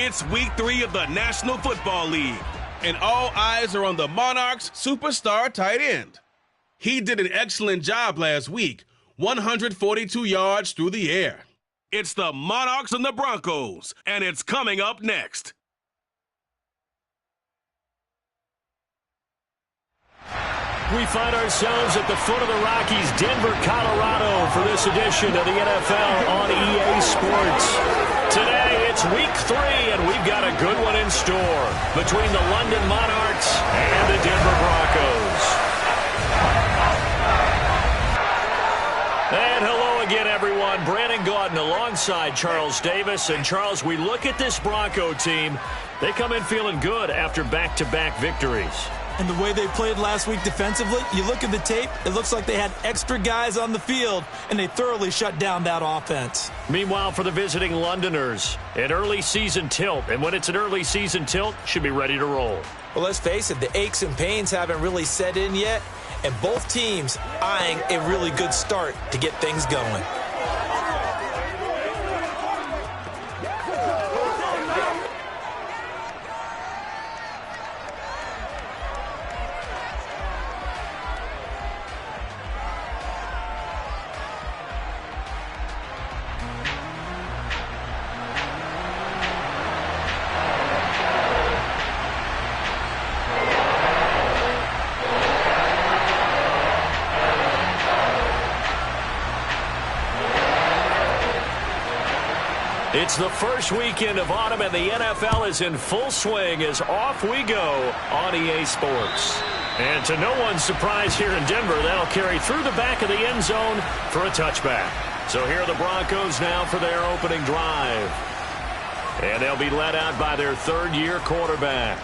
It's week 3 of the National Football League, and all eyes are on the Monarchs' superstar tight end. He did an excellent job last week, 142 yards through the air. It's the Monarchs and the Broncos, and it's coming up next. We find ourselves at the foot of the Rockies, Denver, Colorado, for this edition of the NFL on EA Sports. Today, it's week 3, and we've got a good one in store between the London Monarchs and the Denver Broncos. And hello again, everyone. Brandon Gaudin alongside Charles Davis. And, Charles, we look at this Bronco team. They come in feeling good after back-to-back victories. And the way they played last week defensively, you look at the tape, it looks like they had extra guys on the field, and they thoroughly shut down that offense. Meanwhile, for the visiting Londoners, an early season tilt. And when it's an early season tilt, should be ready to roll. Well, let's face it, the aches and pains haven't really set in yet, and both teams eyeing a really good start to get things going. It's the first weekend of autumn, and the NFL is in full swing as off we go on EA Sports. And to no one's surprise here in Denver, that'll carry through the back of the end zone for a touchback. So here are the Broncos now for their opening drive. And they'll be led out by their third-year quarterback.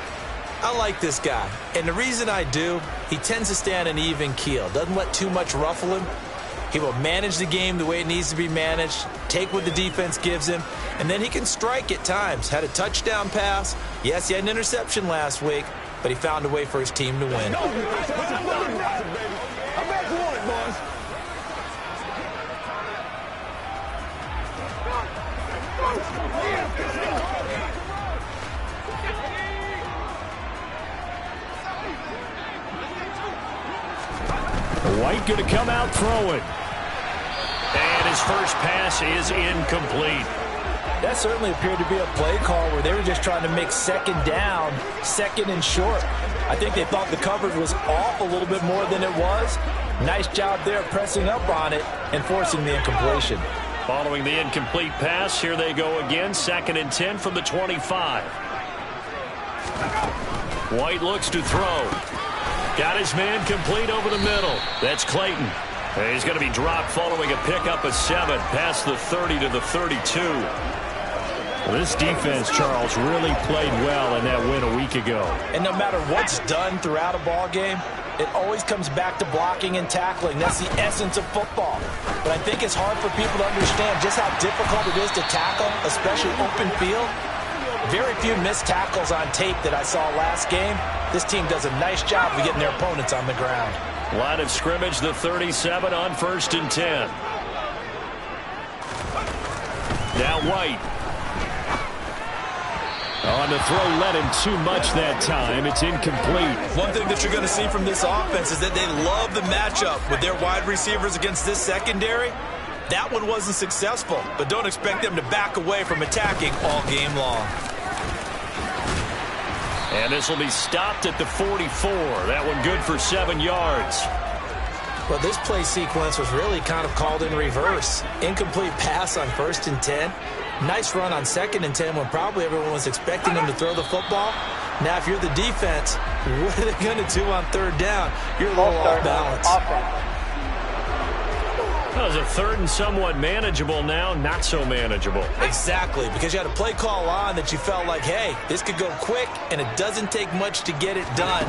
I like this guy, and the reason I do, he tends to stay on an even keel, doesn't let too much ruffle him. He will manage the game the way it needs to be managed, take what the defense gives him, and then he can strike at times. Had a touchdown pass. Yes, he had an interception last week, but he found a way for his team to win. White going to come out throwing. And his first pass is incomplete. That certainly appeared to be a play call where they were just trying to make second down, second and short. I think they thought the coverage was off a little bit more than it was. Nice job there pressing up on it and forcing the incompletion. Following the incomplete pass, here they go again, 2nd and 10 from the 25. White looks to throw. Got his man complete over the middle. That's Clayton. He's going to be dropped following a pickup of 7 past the 30 to the 32. Well, this defense, Charles, really played well in that win a week ago. And no matter what's done throughout a ball game, it always comes back to blocking and tackling. That's the essence of football. But I think it's hard for people to understand just how difficult it is to tackle, especially open field. Very few missed tackles on tape that I saw last game. This team does a nice job of getting their opponents on the ground. Line of scrimmage, the 37 on 1st and 10. Now White. On the throw, led him too much that time. It's incomplete. One thing that you're going to see from this offense is that they love the matchup with their wide receivers against this secondary. That one wasn't successful, but don't expect them to back away from attacking all game long. And this will be stopped at the 44. That one good for 7 yards. Well, this play sequence was really kind of called in reverse. Incomplete pass on 1st and 10. Nice run on 2nd and 10 when probably everyone was expecting them to throw the football. Now, if you're the defense, what are they going to do on 3rd down? You're a little off balance. That was a 3rd and somewhat manageable now, not so manageable. Exactly, because you had a play call on that you felt like, hey, this could go quick, and it doesn't take much to get it done.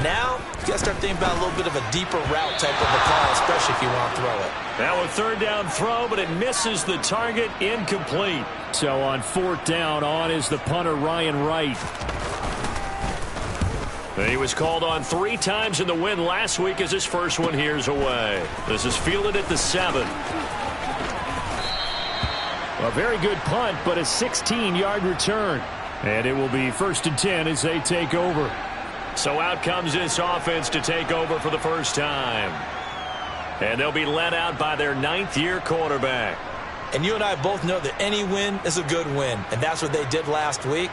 Now, you got to start thinking about a little bit of a deeper route type of a call, especially if you want to throw it. Now a 3rd down throw, but it misses the target, incomplete. So on 4th down, on is the punter, Ryan Wright. He was called on 3 times in the win last week as his first one here's away. This is fielded at the 7. A very good punt, but a 16-yard return. And it will be 1st and 10 as they take over. So out comes this offense to take over for the first time. And they'll be led out by their 9th-year quarterback. And you and I both know that any win is a good win, and that's what they did last week.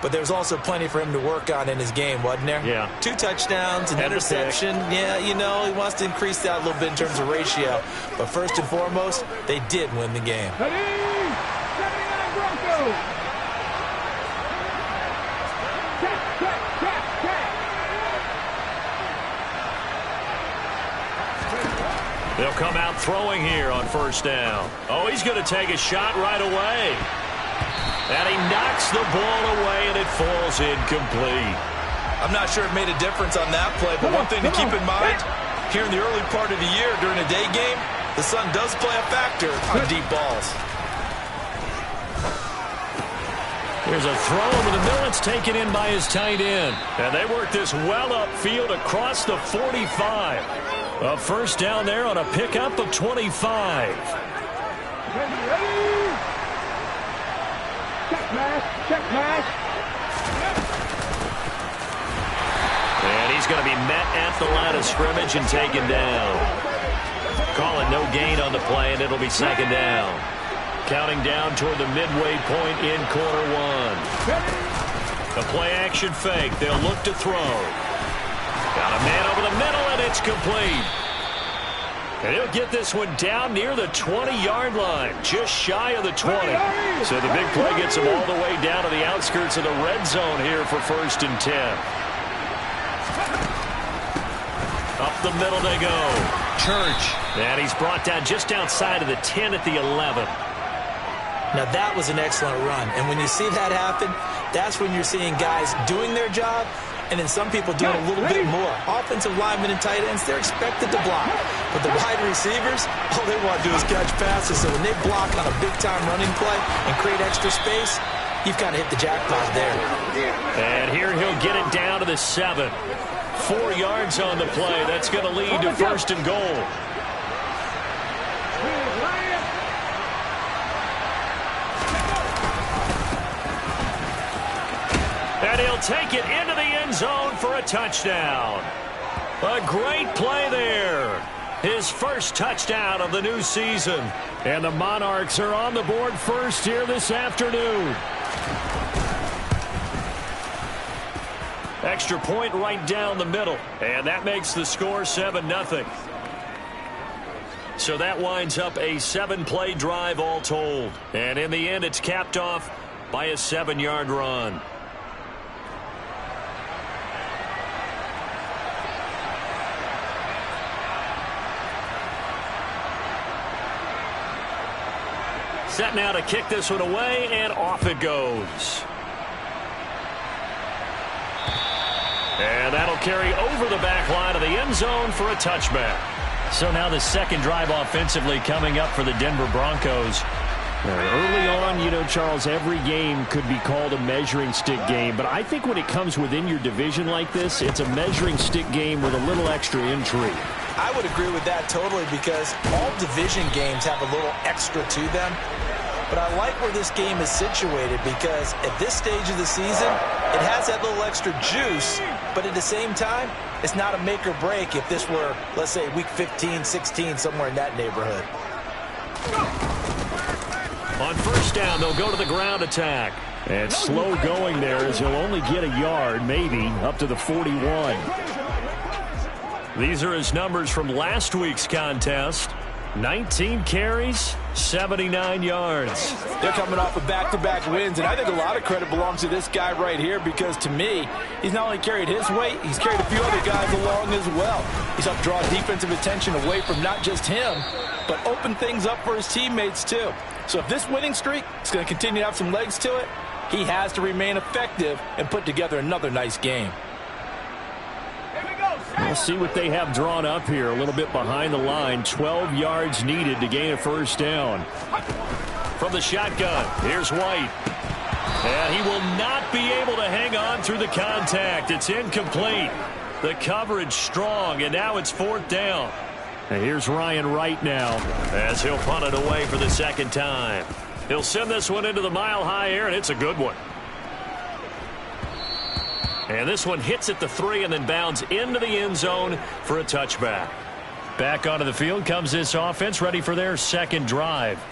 But there's also plenty for him to work on in his game, wasn't there? Yeah. 2 touchdowns, an interception. Yeah, you know, he wants to increase that a little bit in terms of ratio. But first and foremost, they did win the game. They'll come out throwing here on 1st down. Oh, he's going to take a shot right away. And he knocks the ball away, and it falls incomplete. I'm not sure it made a difference on that play, but one thing to keep in mind, here in the early part of the year during a day game, the sun does play a factor on deep balls. Here's a throw over the middle. It's taken in by his tight end. And they work this well upfield across the 45. A 1st down there on a pickup of 25. And he's going to be met at the line of scrimmage and taken down. Call it no gain on the play, and it'll be 2nd down. Counting down toward the midway point in quarter 1. A play-action fake. They'll look to throw. Got a man over the middle, and it's complete. And he'll get this one down near the 20-yard line, just shy of the 20. So the big play gets him all the way down to the outskirts of the red zone here for 1st and 10. Up the middle they go. Church. And he's brought down just outside of the 10 at the 11. Now that was an excellent run. And when you see that happen, that's when you're seeing guys doing their job and then some people doing a little bit more. Offensive linemen and tight ends, they're expected to block. But the wide receivers, all they want to do is catch passes. So when they block on a big-time running play and create extra space, you've got to hit the jackpot there. And here he'll get it down to the 7. 4 yards on the play. That's going to lead to 1st and goal. And he'll take it into the end zone for a touchdown. A great play there. His first touchdown of the new season. And the Monarchs are on the board first here this afternoon. Extra point right down the middle. And that makes the score 7-0. So that winds up a 7-play drive all told. And in the end, it's capped off by a 7-yard run. Set now to kick this one away, and off it goes. And that'll carry over the back line of the end zone for a touchback. So now the second drive offensively coming up for the Denver Broncos. Early on, you know, Charles, every game could be called a measuring stick game. But I think when it comes within your division like this, it's a measuring stick game with a little extra intrigue. I would agree with that totally because all division games have a little extra to them. But I like where this game is situated because at this stage of the season, it has that little extra juice. But at the same time, it's not a make or break if this were, let's say, week 15, 16, somewhere in that neighborhood. On 1st down, they'll go to the ground attack. And slow going there as he'll only get a yard, maybe, up to the 41. These are his numbers from last week's contest. 19 carries, 79 yards. They're coming off of back-to-back wins, and I think a lot of credit belongs to this guy right here because, to me, he's not only carried his weight, he's carried a few other guys along as well. He's helped draw defensive attention away from not just him, but open things up for his teammates, too. So if this winning streak is going to continue to have some legs to it, he has to remain effective and put together another nice game. We'll see what they have drawn up here. A little bit behind the line. 12 yards needed to gain a 1st down. From the shotgun, here's White. And he will not be able to hang on through the contact. It's incomplete. The coverage strong, and now it's 4th down. And here's Ryan Wright now, as he'll punt it away for the 2nd time. He'll send this one into the mile-high air, and it's a good one. And this one hits at the 3 and then bounds into the end zone for a touchback. Back onto the field comes this offense, ready for their second drive.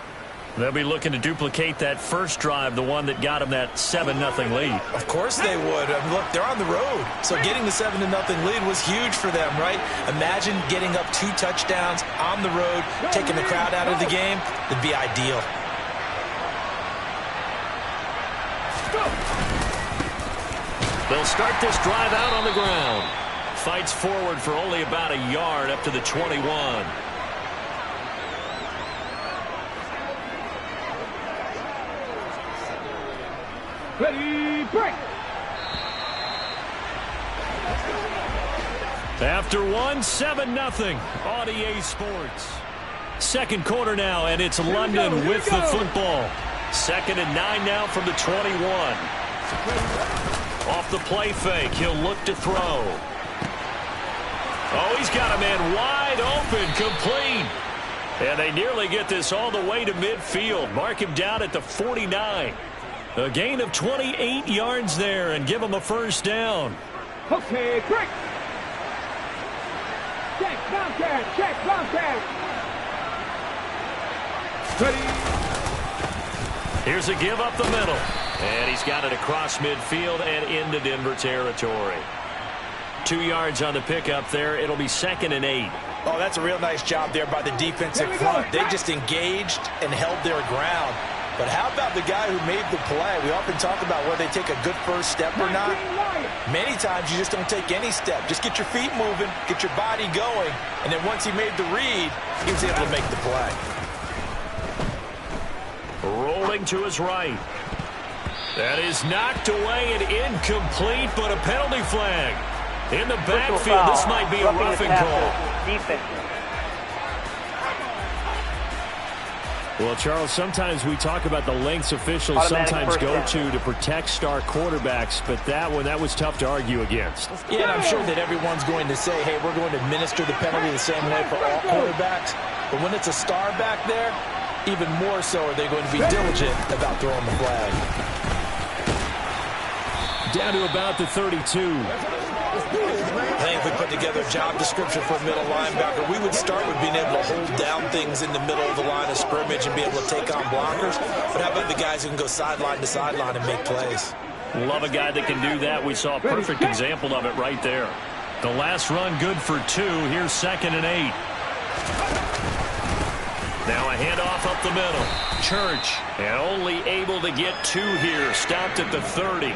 They'll be looking to duplicate that first drive, the one that got them that 7-0 lead. Of course they would. I mean, look, they're on the road. So getting the 7-0 lead was huge for them, right? Imagine getting up 2 touchdowns on the road, taking the crowd out of the game. It'd be ideal. They'll start this drive out on the ground. Fights forward for only about a yard up to the 21. Ready, break! After 7-0 on EA Sports. Second quarter now, and it's London with the football. 2nd and 9 now from the 21. Off the play fake, he'll look to throw. Oh, he's got a man wide open, complete. And they nearly get this all the way to midfield. Mark him down at the 49. A gain of 28 yards there and give him a first down. Okay, break! Check, contact, check, contact! Ready! Here's a give up the middle. And he's got it across midfield and into Denver territory. 2 yards on the pickup there. It'll be 2nd and 8. Oh, that's a real nice job there by the defensive front. They just engaged and held their ground. But how about the guy who made the play? We often talk about whether they take a good first step or not. Many times you just don't take any step. Just get your feet moving, get your body going, and then once he made the read, he was able to make the play. Rolling to his right. That is knocked away and incomplete, but a penalty flag. In the backfield, this might be a roughing call. Defense. Well, Charles, sometimes we talk about the lengths officials sometimes go to protect star quarterbacks, but that was tough to argue against. Yeah, and I'm sure that everyone's going to say, hey, we're going to administer the penalty the same way for all quarterbacks. But when it's a star back there, even more so are they going to be diligent about throwing the flag. Down to about the 32. I think if we put together a job description for a middle linebacker, we would start with being able to hold down things in the middle of the line of scrimmage and be able to take on blockers. But how about the guys who can go sideline to sideline and make plays? Love a guy that can do that. We saw a perfect example of it right there. The last run good for 2. Here's 2nd and 8. Now a handoff up the middle. Church, and only able to get 2 here. Stopped at the 30.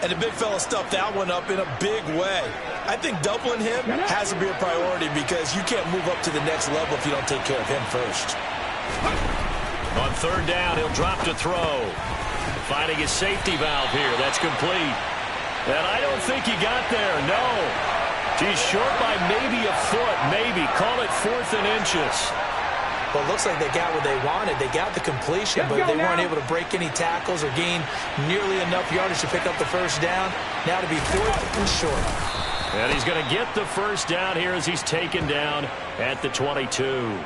And the big fella stuffed that one up in a big way. I think doubling him has to be a priority because you can't move up to the next level if you don't take care of him first. On 3rd down, he'll drop to throw. Finding his safety valve here. That's complete. And I don't think he got there. No. He's short by maybe a foot. Maybe. Call it 4th and inches. Well, it looks like they got what they wanted. They got the completion, but they weren't able to break any tackles or gain nearly enough yardage to pick up the first down. Now to be 4th and short. And he's going to get the first down here as he's taken down at the 22.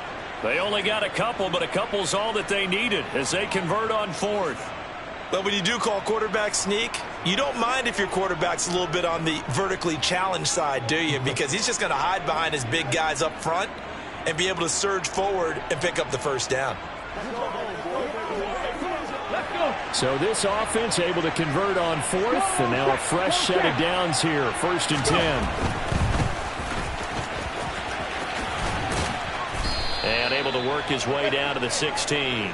They only got a couple, but a couple's all that they needed as they convert on 4th. But when you do call quarterback sneak, you don't mind if your quarterback's a little bit on the vertically challenged side, do you? Because he's just going to hide behind his big guys up front and be able to surge forward and pick up the first down. So this offense able to convert on 4th, and now a fresh set of downs here, 1st and 10. And able to work his way down to the 16.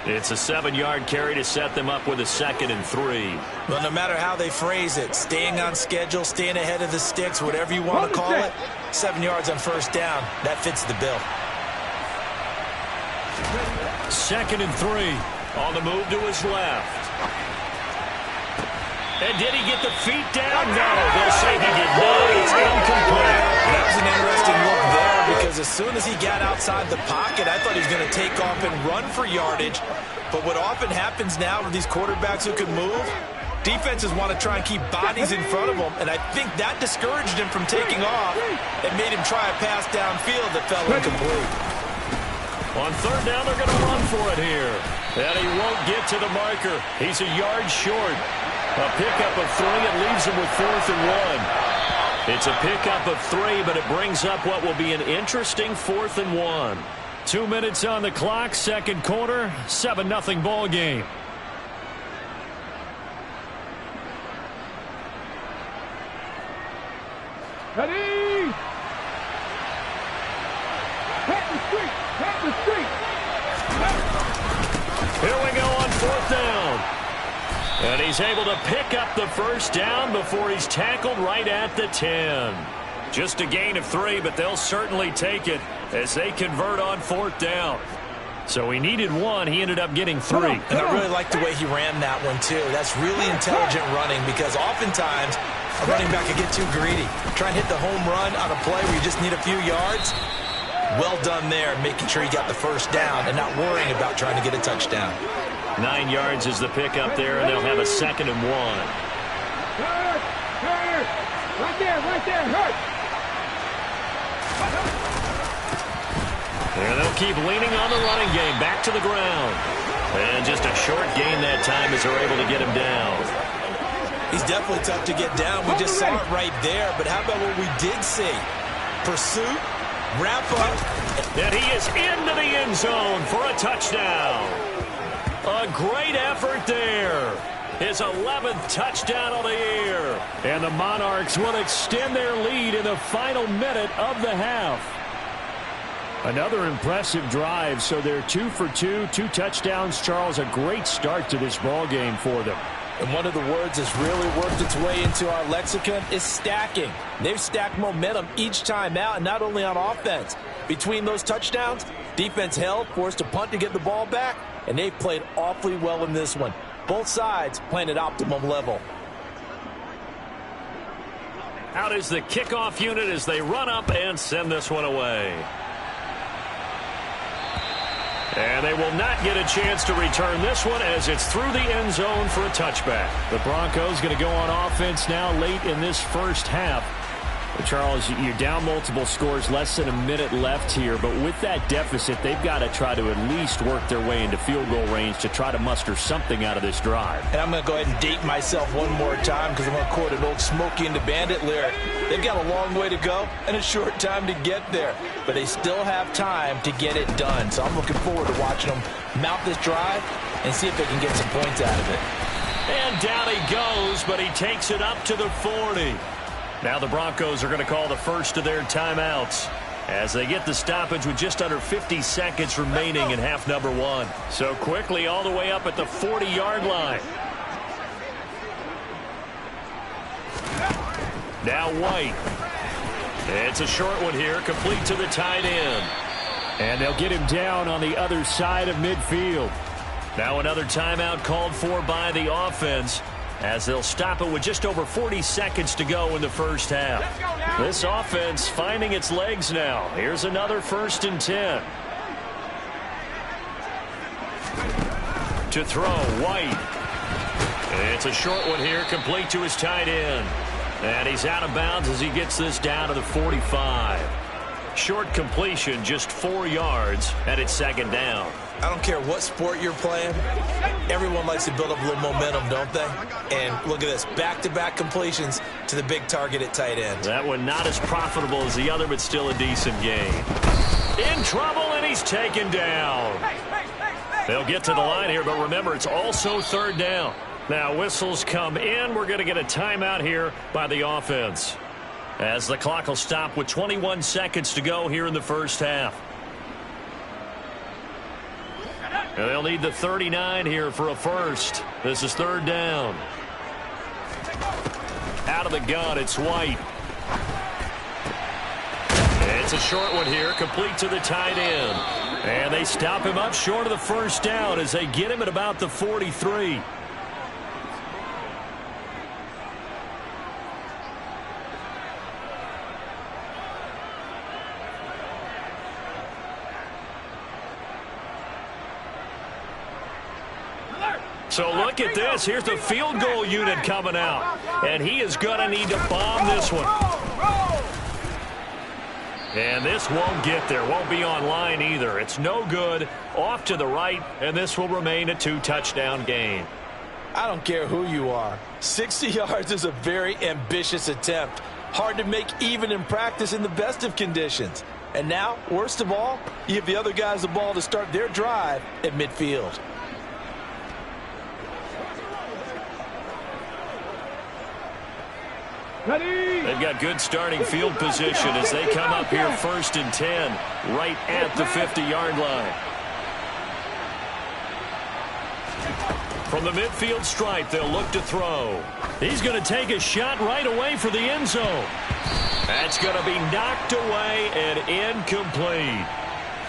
It's a 7-yard carry to set them up with a 2nd and 3. Well, no matter how they phrase it, staying on schedule, staying ahead of the sticks, whatever you want to call it, 7 yards on first down, that fits the bill. 2nd and 3. On the move to his left. And did he get the feet down? No, they'll say he did not. It's incomplete. That was an interesting look there because as soon as he got outside the pocket, I thought he was going to take off and run for yardage. But what often happens now with these quarterbacks who can move, defenses want to try and keep bodies in front of them, and I think that discouraged him from taking off and made him try a pass downfield that fell incomplete. On 3rd down, they're going to run for it here. And he won't get to the marker. He's a yard short. A pickup of 3. It leaves them with 4th and 1. It's a pickup of 3, but it brings up what will be an interesting 4th and 1. 2 minutes on the clock, second quarter, 7-0 ball game. Ready? Hit the street! Hit the street! Here we go on 4th down. And he's able to pick up the first down before he's tackled right at the 10. Just a gain of 3, but they'll certainly take it as they convert on 4th down. So he needed 1. He ended up getting 3. And I really like the way he ran that one, too. That's really intelligent running because oftentimes a running back can get too greedy. Try and hit the home run on a play where you just need a few yards. Well done there, making sure he got the first down and not worrying about trying to get a touchdown. 9 yards is the pickup there, and they'll have a 2nd and 1. Hurt! Hurt! Right there, hurt! And they'll keep leaning on the running game, back to the ground. And just a short gain that time as they're able to get him down. He's definitely tough to get down. We just saw it right there, but how about what we did see? Pursuit, wrap up. And he is into the end zone for a touchdown. A great effort there. His 11th touchdown of the year. And the Monarchs will extend their lead in the final minute of the half. Another impressive drive, so they're 2 for 2, 2 touchdowns. Charles, a great start to this ball game for them. And one of the words that's really worked its way into our lexicon is stacking. They've stacked momentum each time out, and not only on offense. Between those touchdowns, defense held, forced a punt to get the ball back, and they've played awfully well in this one. Both sides playing at optimum level. Out is the kickoff unit as they run up and send this one away. And they will not get a chance to return this one as it's through the end zone for a touchback. The Broncos going to go on offense now late in this first half. But Charles, you're down multiple scores, less than a minute left here. But with that deficit, they've got to try to at least work their way into field goal range to try to muster something out of this drive. And I'm going to go ahead and date myself one more time because I'm going to quote an old Smokey and the Bandit lyric. They've got a long way to go and a short time to get there. But they still have time to get it done. So I'm looking forward to watching them mount this drive and see if they can get some points out of it. And down he goes, but he takes it up to the 40. Now the Broncos are going to call the first of their timeouts as they get the stoppage with just under 50 seconds remaining in half number 1. So quickly all the way up at the 40-yard line. Now White. It's a short one here, complete to the tight end. And they'll get him down on the other side of midfield. Now another timeout called for by the offense, as they'll stop it with just over 40 seconds to go in the first half. This offense finding its legs now. Here's another 1st and 10. To throw, White. It's a short one here, complete to his tight end. And he's out of bounds as he gets this down to the 45. Short completion, just 4 yards, and it's 2nd down. I don't care what sport you're playing. Everyone likes to build up a little momentum, don't they? And look at this, back-to-back completions to the big target at tight end. That one not as profitable as the other, but still a decent gain. In trouble, and he's taken down. They'll get to the line here, but remember, it's also 3rd down. Now whistles come in. We're going to get a timeout here by the offense, as the clock will stop with 21 seconds to go here in the first half. And they'll need the 39 here for a first. This is 3rd down. Out of the gun, it's White. It's a short one here, complete to the tight end. And they stop him up short of the first down as they get him at about the 43. So look at this. Here's the field goal unit coming out. And he is going to need to bomb this one. And this won't get there. Won't be on line either. It's no good. Off to the right. And this will remain a 2-touchdown game. I don't care who you are. 60 yards is a very ambitious attempt. Hard to make even in practice in the best of conditions. And now, worst of all, you give the other guys the ball to start their drive at midfield. They've got good starting field position as they come up here 1st and 10, right at the 50-yard line. From the midfield stripe, they'll look to throw. He's going to take a shot right away for the end zone. That's going to be knocked away and incomplete.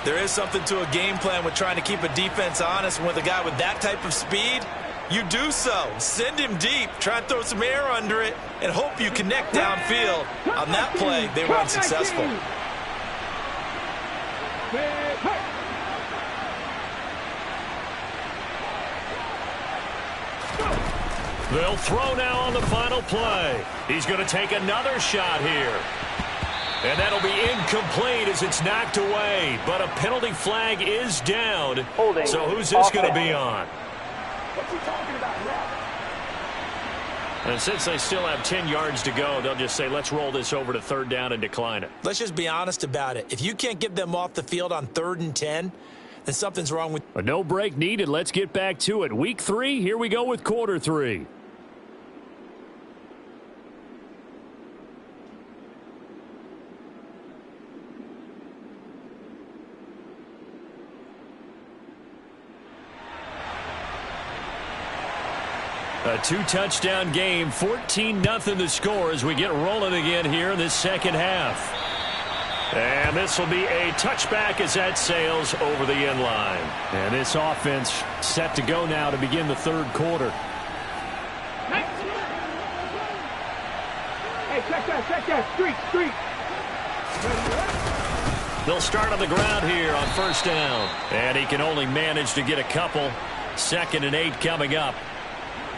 There is something to a game plan with trying to keep a defense honest. With a guy with that type of speed, you do so. Send him deep, try and throw some air under it, and hope you connect downfield. On that play, they were unsuccessful. They'll throw now on the final play. He's going to take another shot here. And that'll be incomplete as it's knocked away. But a penalty flag is down. Holding. So who's this going to be on? What's he talking about now? And since they still have 10 yards to go, they'll just say, let's roll this over to 3rd down and decline it. Let's just be honest about it. If you can't get them off the field on 3rd and 10, then something's wrong with... A no break needed. Let's get back to it. Week 3, here we go with quarter 3. A 2-touchdown game, 14-0 the score as we get rolling again here in this second half. And this will be a touchback as that sails over the end line. And this offense set to go now to begin the 3rd quarter. Hey, check that, street. They'll start on the ground here on 1st down. And he can only manage to get a couple. 2nd and 8 coming up.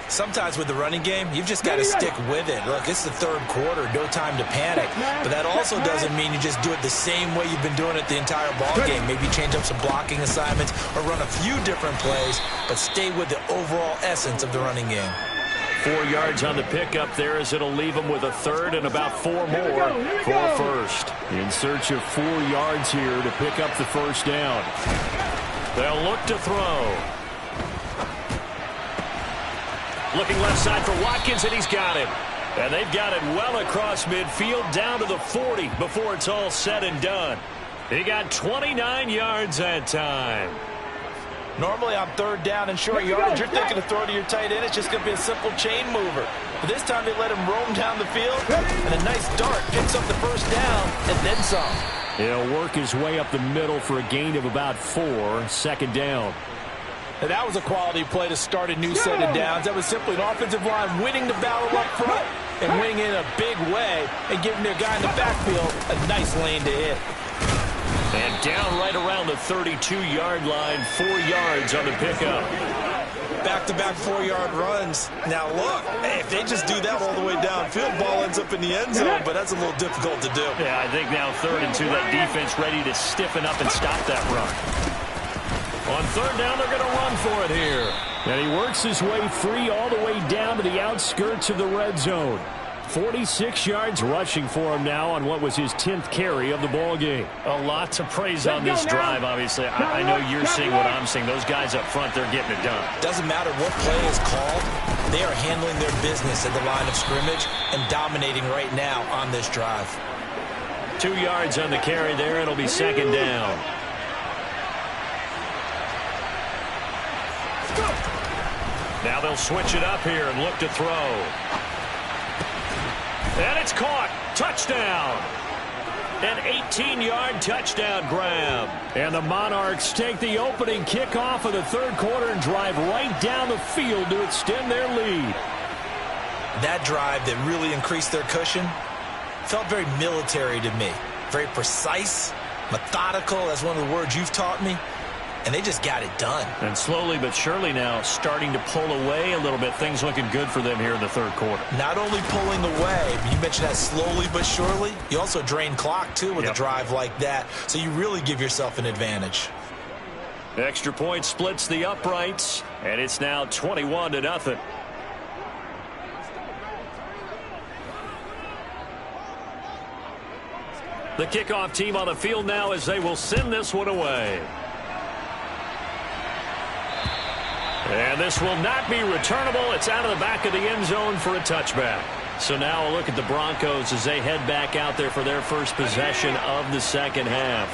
Sometimes with the running game, you've just got to stick with it. Look, it's the 3rd quarter, no time to panic. But that also doesn't mean you just do it the same way you've been doing it the entire ball game. Maybe change up some blocking assignments or run a few different plays, but stay with the overall essence of the running game. 4 yards on the pickup there as it'll leave them with a 3rd and about 4 more for a 1st. In search of 4 yards here to pick up the 1st down. They'll look to throw. Looking left side for Watkins, and he's got him. And they've got it well across midfield down to the 40 before it's all said and done. He got 29 yards that time. Normally on 3rd down and short yardage, you're thinking to throw to your tight end. It's just going to be a simple chain mover. But this time they let him roam down the field, and a nice dart picks up the 1st down and then some. He'll work his way up the middle for a gain of about 4, 2nd down. And that was a quality play to start a new set of downs. That was simply an offensive line winning the battle up front and winning in a big way and giving their guy in the backfield a nice lane to hit. And down right around the 32-yard line, 4 yards on the pickup. Back-to-back 4-yard runs. Now look, if they just do that all the way downfield, ball ends up in the end zone, but that's a little difficult to do. Yeah, I think now 3rd and 2, that defense ready to stiffen up and stop that run. On 3rd down, they're going to run for it here. And he works his way free all the way down to the outskirts of the red zone. 46 yards rushing for him now on what was his 10th carry of the ball game. A lot to praise on this drive, obviously. I know you're seeing what I'm seeing. Those guys up front, they're getting it done. Doesn't matter what play is called. They are handling their business at the line of scrimmage and dominating right now on this drive. 2 yards on the carry there. It'll be 2nd down. Now they'll switch it up here and look to throw. And it's caught. Touchdown. An 18-yard touchdown grab. And the Monarchs take the opening kickoff of the 3rd quarter and drive right down the field to extend their lead. That drive that really increased their cushion felt very military to me. Very precise, methodical. That's one of the words you've taught me. And they just got it done. And slowly but surely now starting to pull away a little bit. Things looking good for them here in the 3rd quarter. Not only pulling away, you mentioned that slowly but surely. You also drain clock, too, with a drive like that. So you really give yourself an advantage. Extra point splits the uprights, and it's now 21-0. The kickoff team on the field now as they will send this one away. And this will not be returnable. It's out of the back of the end zone for a touchback. So now a look at the Broncos as they head back out there for their first possession of the second half.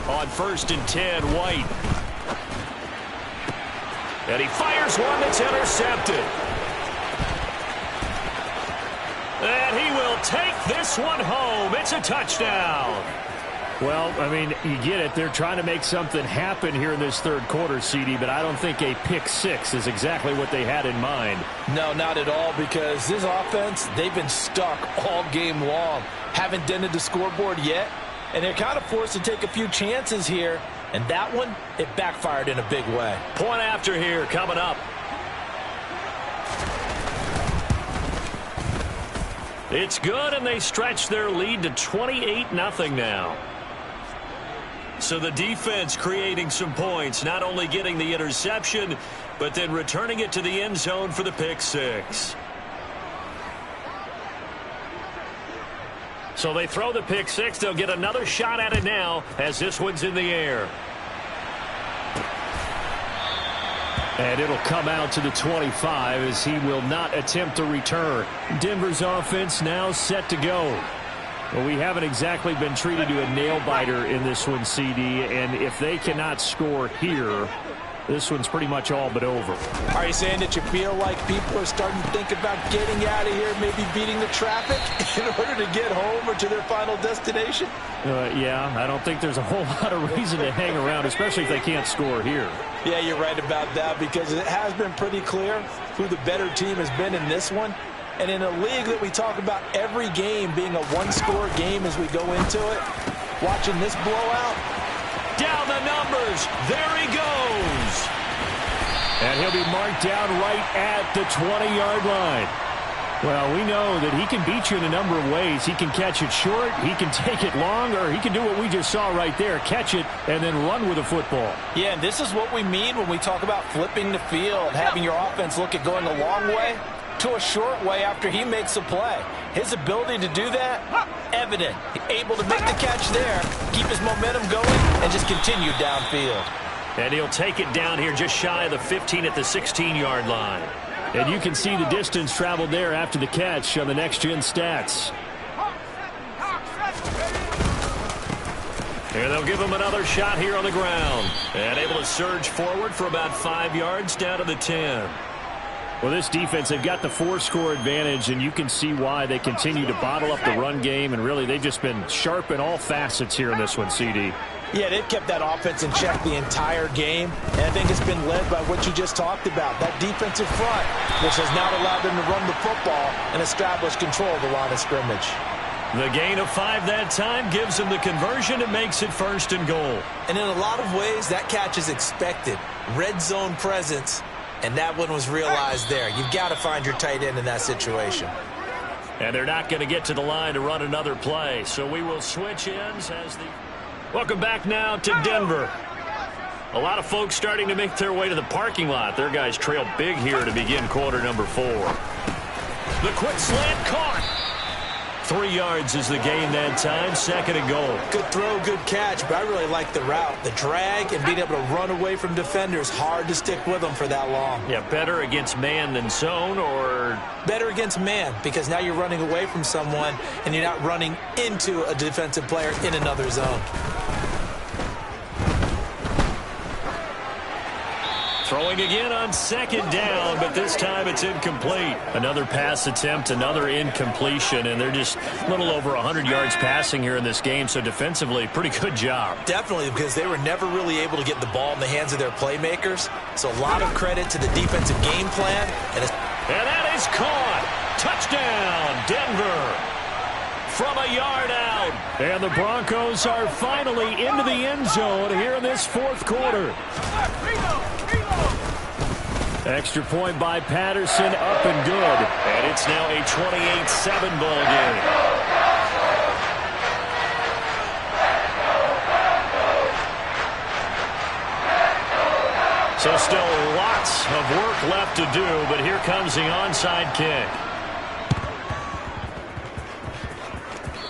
On 1st and 10, White. And he fires one that's intercepted. And he will take this one home. It's a touchdown. Well, I mean, you get it. They're trying to make something happen here in this third quarter, CD, but I don't think a pick six is exactly what they had in mind. No, not at all, because this offense, they've been stuck all game long. Haven't dented the scoreboard yet, and they're kind of forced to take a few chances here, and that one, it backfired in a big way. Point after here coming up. It's good, and they stretch their lead to 28-0 now. So the defense creating some points, not only getting the interception, but then returning it to the end zone for the pick six. So they throw the pick six. They'll get another shot at it now as this one's in the air. And it'll come out to the 25 as he will not attempt to return. Denver's offense now set to go. Well, we haven't exactly been treated to a nail-biter in this one, CD, and if they cannot score here, this one's pretty much all but over. Are you saying that you feel like people are starting to think about getting out of here, maybe beating the traffic in order to get home or to their final destination? Yeah, I don't think there's a whole lot of reason to hang around, especially if they can't score here. Yeah, you're right about that, because it has been pretty clear who the better team has been in this one. And in a league that we talk about every game being a one-score game as we go into it, watching this blowout. Down the numbers. There he goes. And he'll be marked down right at the 20-yard line. Well, we know that he can beat you in a number of ways. He can catch it short, he can take it long, or he can do what we just saw right there, catch it and then run with the football. Yeah, and this is what we mean when we talk about flipping the field, having your offense look at going a long way to a short way after he makes a play. His ability to do that, evident. Able to make the catch there, keep his momentum going, and just continue downfield. And he'll take it down here just shy of the 15 at the 16-yard line. And you can see the distance traveled there after the catch on the next-gen stats. And they'll give him another shot here on the ground. And able to surge forward for about 5 yards down to the 10. Well, this defense, they've got the 4-score advantage, and you can see why they continue to bottle up the run game, and really they've just been sharp in all facets here in this one, CD. Yeah, they've kept that offense in check the entire game, and I think it's been led by what you just talked about, that defensive front, which has now allowed them to run the football and establish control of the line of scrimmage. The gain of 5 that time gives them the conversion and makes it 1st and goal. And in a lot of ways, that catch is expected. Red zone presence. And that one was realized there. You've got to find your tight end in that situation. And they're not going to get to the line to run another play. So we will switch ends as the... Welcome back now to Denver. A lot of folks starting to make their way to the parking lot. Their guys trail big here to begin quarter number 4. The quick slant caught. 3 yards is the gain that time, 2nd and goal. Good throw, good catch, but I really like the route. The drag and being able to run away from defenders, hard to stick with them for that long. Yeah, better against man than zone, or... Better against man, because now you're running away from someone and you're not running into a defensive player in another zone. Throwing again on 2nd down, but this time it's incomplete. Another pass attempt, another incompletion, and they're just a little over 100 yards passing here in this game, so defensively, pretty good job. Definitely, because they were never really able to get the ball in the hands of their playmakers, so a lot of credit to the defensive game plan. And that is caught. Touchdown, Denver. From a yard out. And the Broncos are finally into the end zone here in this 4th quarter. Extra point by Patterson, up and good. And it's now a 28-7 ball game. So still lots of work left to do, but here comes the onside kick.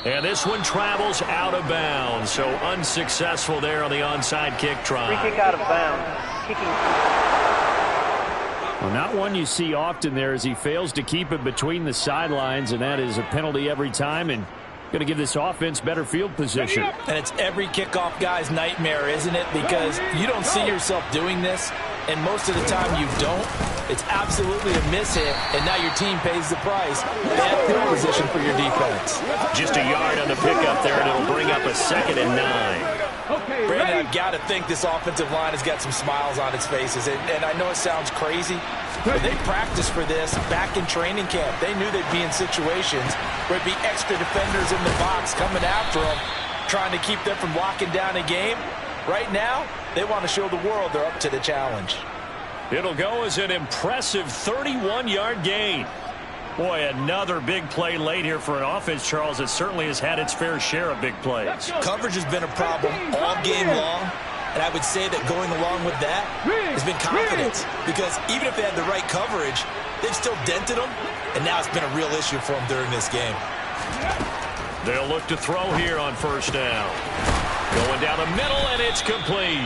And this one travels out of bounds, so unsuccessful there on the onside kick try. Free kick out of bounds. Kicking. Well, not one you see often there as he fails to keep it between the sidelines, and that is a penalty every time, and going to give this offense better field position. And it's every kickoff guy's nightmare, isn't it? Because you don't see yourself doing this, and most of the time you don't. It's absolutely a mishit, and now your team pays the price. Bad field position for your defense. Just a yard on the pickup there, and it'll bring up a 2nd and 9. Brandon, I've got to think this offensive line has got some smiles on its faces. And I know it sounds crazy, but they practiced for this back in training camp. They knew they'd be in situations where it'd be extra defenders in the box coming after them, trying to keep them from locking down a game. Right now, they want to show the world they're up to the challenge. It'll go as an impressive 31-yard gain. Boy, another big play late here for an offense, Charles, that certainly has had its fair share of big plays. Coverage has been a problem all game long, and I would say that going along with that has been confidence, because even if they had the right coverage, they've still dented them, and now it's been a real issue for them during this game. They'll look to throw here on 1st down. Going down the middle, and it's complete.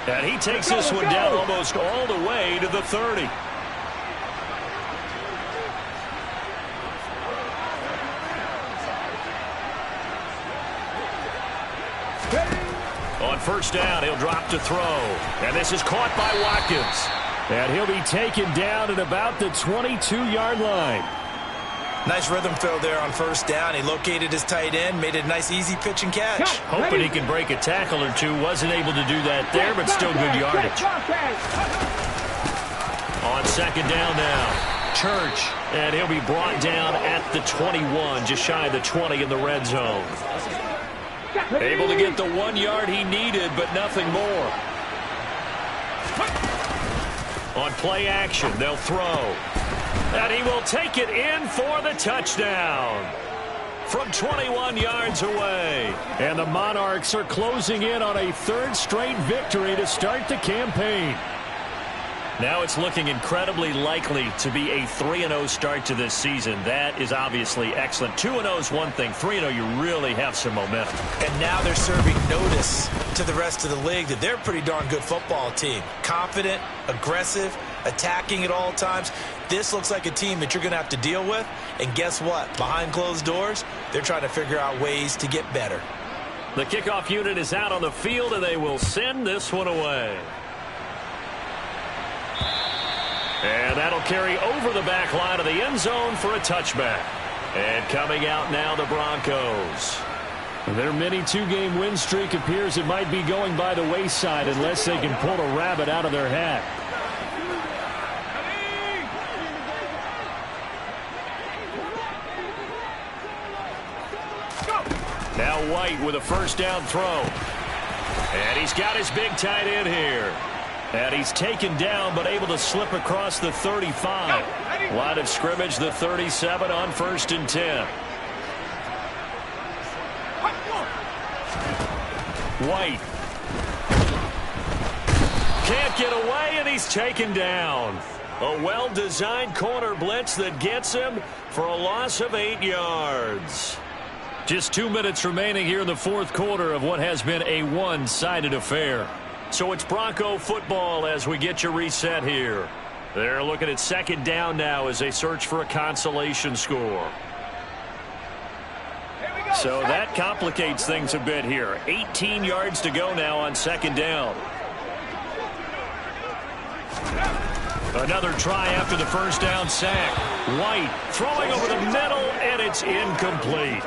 And he takes this one down almost all the way to the 30. On 1st down, he'll drop to throw. And this is caught by Watkins. And he'll be taken down at about the 22-yard line. Nice rhythm throw there on 1st down. He located his tight end, made a nice easy pitch and catch. Hoping he could break a tackle or two. Wasn't able to do that there, but still good yardage. On 2nd down now, Church. And he'll be brought down at the 21, just shy of the 20 in the red zone. Able to get the 1 yard he needed, but nothing more. On play action, they'll throw. And he will take it in for the touchdown from 21 yards away. And the Monarchs are closing in on a 3rd straight victory to start the campaign. Now it's looking incredibly likely to be a 3-0 start to this season. That is obviously excellent. 2-0 is one thing. 3-0, you really have some momentum. And now they're serving notice to the rest of the league that they're a pretty darn good football team. Confident, aggressive, attacking at all times. This looks like a team that you're going to have to deal with. And guess what? Behind closed doors, they're trying to figure out ways to get better. The kickoff unit is out on the field, and they will send this one away. And that'll carry over the back line of the end zone for a touchback. And coming out now, the Broncos. Their mini 2-game win streak appears it might be going by the wayside unless they can pull a rabbit out of their hat. Now White with a 1st down throw. And he's got his big tight end here. And he's taken down but able to slip across the 35. Line of scrimmage, the 37 on 1st and 10. White. Can't get away, and he's taken down. A well-designed corner blitz that gets him for a loss of 8 yards. Just 2 minutes remaining here in the 4th quarter of what has been a one-sided affair. So it's Bronco football as we get you reset here. They're looking at 2nd down now as they search for a consolation score. So that complicates things a bit here. 18 yards to go now on 2nd down. Another try after the 1st down sack. White throwing over the middle, and it's incomplete.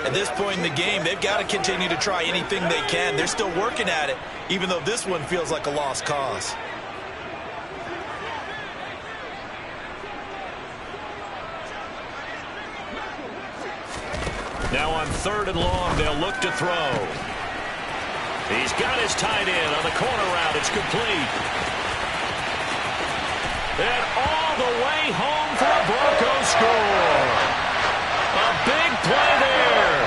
At this point in the game, they've got to continue to try anything they can. They're still working at it, even though this one feels like a lost cause. Now on 3rd and long, they'll look to throw. He's got his tight end on the corner route. It's complete. And all the way home for a Broncos score. A big play there.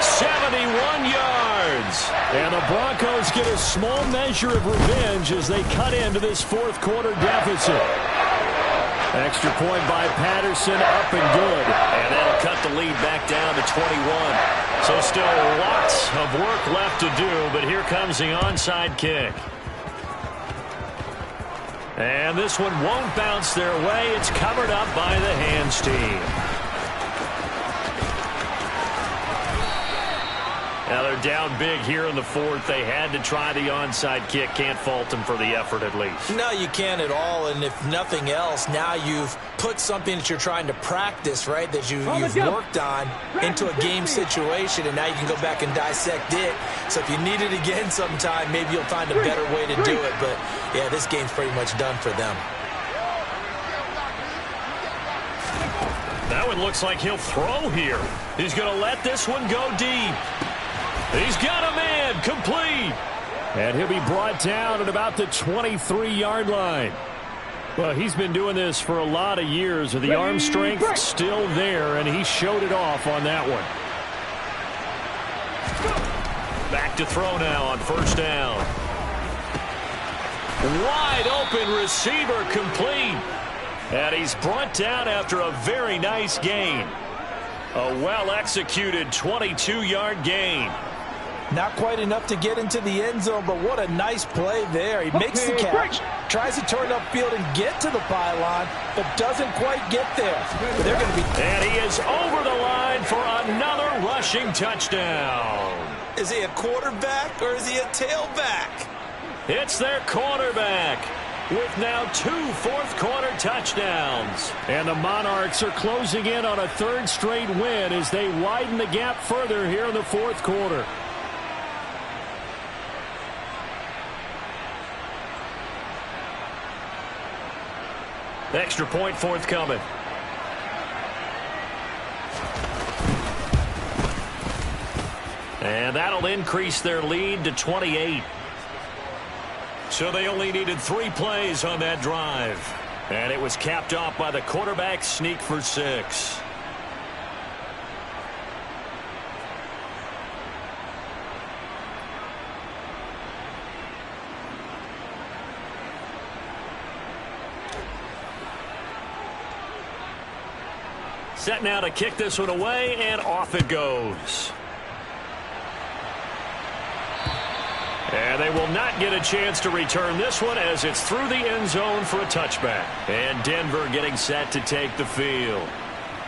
71 yards. And the Broncos get a small measure of revenge as they cut into this 4th quarter deficit. Extra point by Patterson, up and good. And that'll cut the lead back down to 21. So still lots of work left to do, but here comes the onside kick. And this one won't bounce their way. It's covered up by the hands team. Now they're down big here in the fourth. They had to try the onside kick. Can't fault them for the effort at least. No, you can't at all. And if nothing else, now you've put something that you're trying to practice, right, that you've worked on into a game situation, and now you can go back and dissect it. So if you need it again sometime, maybe you'll find a better way to do it. But, yeah, this game's pretty much done for them. That one looks like he'll throw here. He's going to let this one go deep. He's got a man, complete. And he'll be brought down at about the 23-yard line. Well, he's been doing this for a lot of years. The arm strength still there, and he showed it off on that one. Back to throw now on first down. Wide open receiver, complete. And he's brought down after a very nice gain. A well-executed 22-yard gain. Not quite enough to get into the end zone, but what a nice play there. He makes the catch, tries to turn upfield and get to the pylon, but doesn't quite get there. They're going to be... And he is over the line for another rushing touchdown. Is he a quarterback or is he a tailback? It's their quarterback with now 2 fourth-quarter touchdowns. And the Monarchs are closing in on a third straight win as they widen the gap further here in the fourth quarter. Extra point forthcoming. And that'll increase their lead to 28. So they only needed 3 plays on that drive. And it was capped off by the quarterback sneak for 6. Set now to kick this one away, and off it goes. And they will not get a chance to return this one as it's through the end zone for a touchback. And Denver getting set to take the field.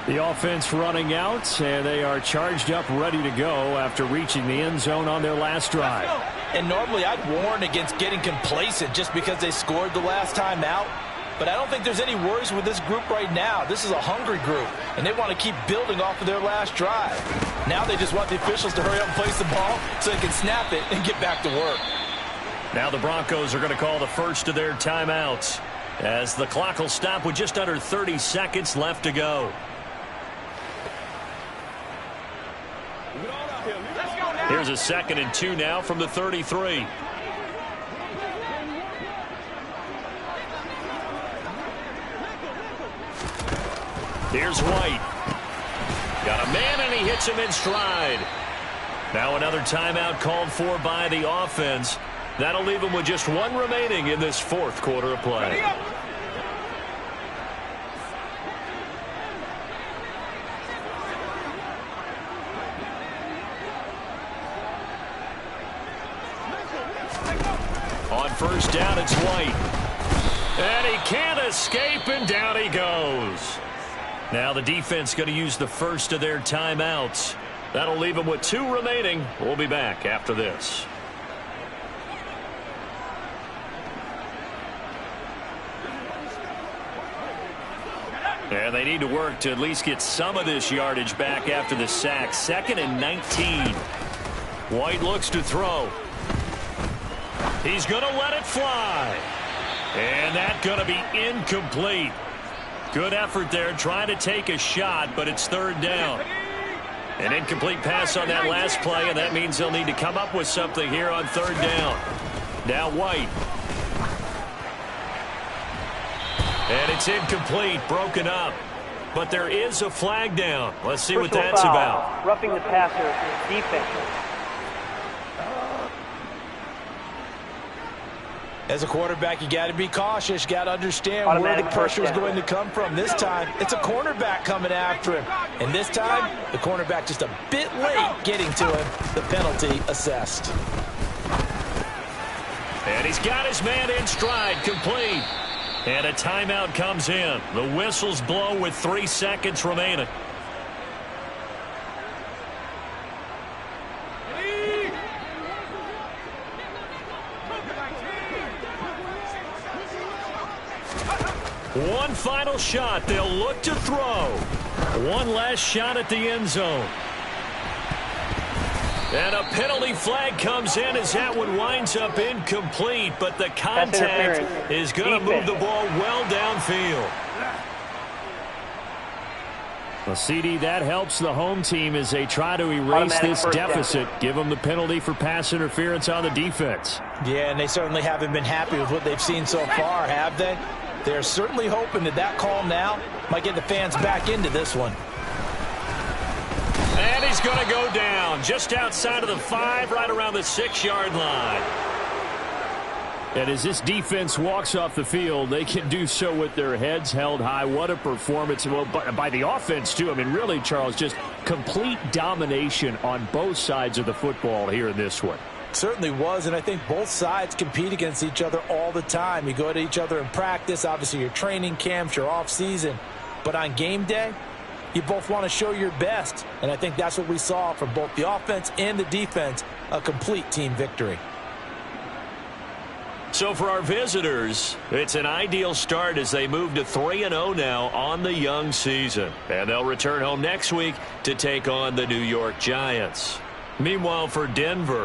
The offense running out, and they are charged up, ready to go after reaching the end zone on their last drive. And normally I'd warn against getting complacent just because they scored the last time out. But I don't think there's any worries with this group right now. This is a hungry group, and they want to keep building off of their last drive. Now they just want the officials to hurry up and place the ball so they can snap it and get back to work. Now the Broncos are going to call the first of their timeouts as the clock will stop with just under 30 seconds left to go. Here's a 2nd and 2 now from the 33. Here's White. Got a man, and he hits him in stride. Now another timeout called for by the offense. That'll leave them with just 1 remaining in this fourth quarter of play. On first down, it's White. And he can't escape, and down he goes. Now the defense going to use the first of their timeouts. That'll leave them with 2 remaining. We'll be back after this. And they need to work to at least get some of this yardage back after the sack. 2nd and 19. White looks to throw. He's going to let it fly. And that's going to be incomplete. Good effort there trying to take a shot, but it's 3rd down. An incomplete pass on that last play, and that means they'll need to come up with something here on 3rd down. Now White. And it's incomplete, broken up. But there is a flag down. Let's see what that's about. Roughing the passer, defense. As a quarterback, you got to be cautious. You got to understand Automatic where the pressure is first down. going to come from. This time, it's a cornerback coming after him. And this time, the cornerback just a bit late getting to him. The penalty assessed. And he's got his man in stride, complete. And a timeout comes in. The whistles blow with 3 seconds remaining. One final shot. They'll look to throw. One last shot at the end zone. And a penalty flag comes in as that one winds up incomplete, but the contact is going to move the ball well downfield. Well, CD, that helps the home team as they try to erase this deficit. Give them the penalty for pass interference on the defense. Yeah, and they certainly haven't been happy with what they've seen so far, have they? They're certainly hoping that that call now might get the fans back into this one. And he's going to go down just outside of the 5, right around the 6-yard line. And as this defense walks off the field, they can do so with their heads held high. What a performance. Well, by the offense, too. I mean, really, Charles, just complete domination on both sides of the football here in this one. Certainly was, and I think both sides compete against each other all the time. You go to each other in practice, obviously your training camps, your off season, but on game day, you both want to show your best, and I think that's what we saw from both the offense and the defense, a complete team victory. So for our visitors, it's an ideal start as they move to 3-0 now on the young season, and they'll return home next week to take on the New York Giants. Meanwhile, for Denver,